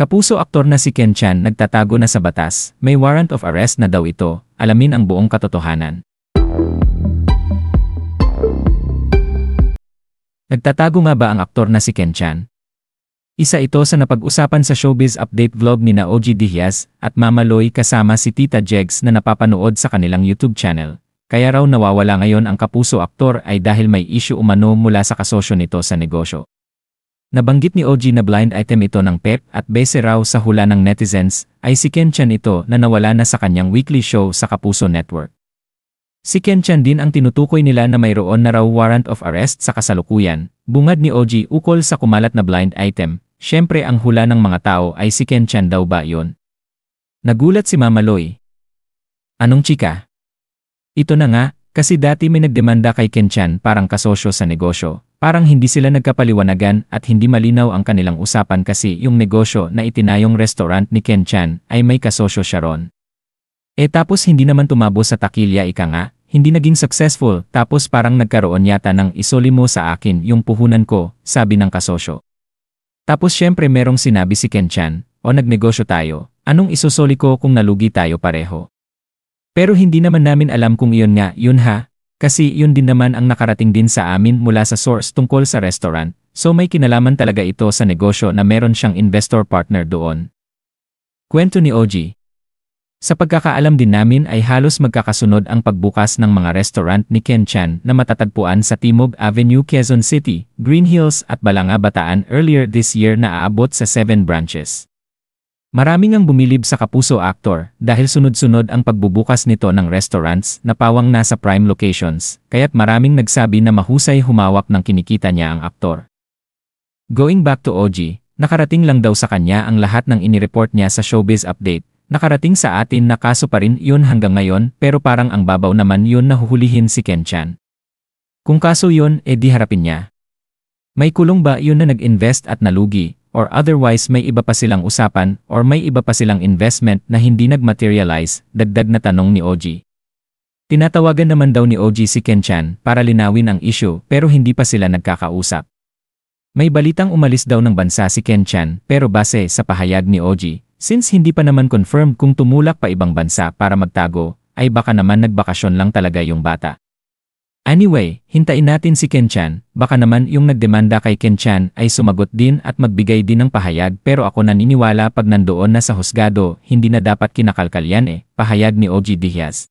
Kapuso aktor na si Ken Chan nagtatago na sa batas, may warrant of arrest na daw ito, alamin ang buong katotohanan. Nagtatago nga ba ang aktor na si Ken Chan? Isa ito sa napag-usapan sa Showbiz Update vlog ni OG Diaz at Mama Loy kasama si Tita Jegs na napapanood sa kanilang YouTube channel. Kaya raw nawawala ngayon ang kapuso aktor ay dahil may issue umano mula sa kasosyo nito sa negosyo. Nabanggit ni OG na blind item ito ng PEP at base raw sa hula ng netizens, ay si Ken Chan ito na nawala na sa kanyang weekly show sa Kapuso Network. Si Ken Chan din ang tinutukoy nila na mayroon na raw warrant of arrest sa kasalukuyan, bungad ni OG ukol sa kumalat na blind item. Siyempre ang hula ng mga tao ay si Ken Chan daw ba yun? Nagulat si Mama Loy. Anong chika? Ito na nga, kasi dati may nagdemanda kay Ken Chan parang kasosyo sa negosyo. Parang hindi sila nagkapaliwanagan at hindi malinaw ang kanilang usapan kasi yung negosyo na itinayong restaurant ni Ken Chan ay may kasosyo siya ron. Tapos hindi naman tumabo sa takilya ika nga, hindi naging successful tapos parang nagkaroon yata ng isoli mo sa akin yung puhunan ko, sabi ng kasosyo. Tapos syempre merong sinabi si Ken Chan, o nagnegosyo tayo, anong isusoli ko kung nalugi tayo pareho? Pero hindi naman namin alam kung iyon nga, yun ha? Kasi yun din naman ang nakarating din sa amin mula sa source tungkol sa restaurant, so may kinalaman talaga ito sa negosyo na meron siyang investor partner doon. Kwento ni OG. Sa pagkakaalam din namin ay halos magkakasunod ang pagbukas ng mga restaurant ni Ken Chan na matatagpuan sa Timog Avenue, Quezon City, Green Hills at Balanga, Bataan earlier this year na aabot sa 7 branches. Maraming ang bumilib sa kapuso actor dahil sunod-sunod ang pagbubukas nito ng restaurants na pawang nasa prime locations, kaya't maraming nagsabi na mahusay humawak ng kinikita niya ang aktor. Going back to OG, nakarating lang daw sa kanya ang lahat ng inireport niya sa Showbiz Update. Nakarating sa atin na kaso pa rin yun hanggang ngayon pero parang ang babaw naman yun na huhulihin si Ken Chan. Kung kaso yun, di harapin niya. May kulong ba yun na nag-invest at nalugi? Or otherwise may iba pa silang usapan or may iba pa silang investment na hindi nag-materialize, dagdag na tanong ni OG. Tinatawagan naman daw ni OG si Ken Chan para linawin ang issue pero hindi pa sila nagkakausap. May balitang umalis daw ng bansa si Ken Chan pero base sa pahayag ni OG, since hindi pa naman confirmed kung tumulak pa ibang bansa para magtago, ay baka naman nagbakasyon lang talaga yung bata. Anyway, hintayin natin si Ken Chan, baka naman yung nagdemanda kay Ken Chan ay sumagot din at magbigay din ng pahayag pero ako naniniwala pag nandoon na sa husgado, hindi na dapat kinakalkal yan pahayag ni OG Diaz.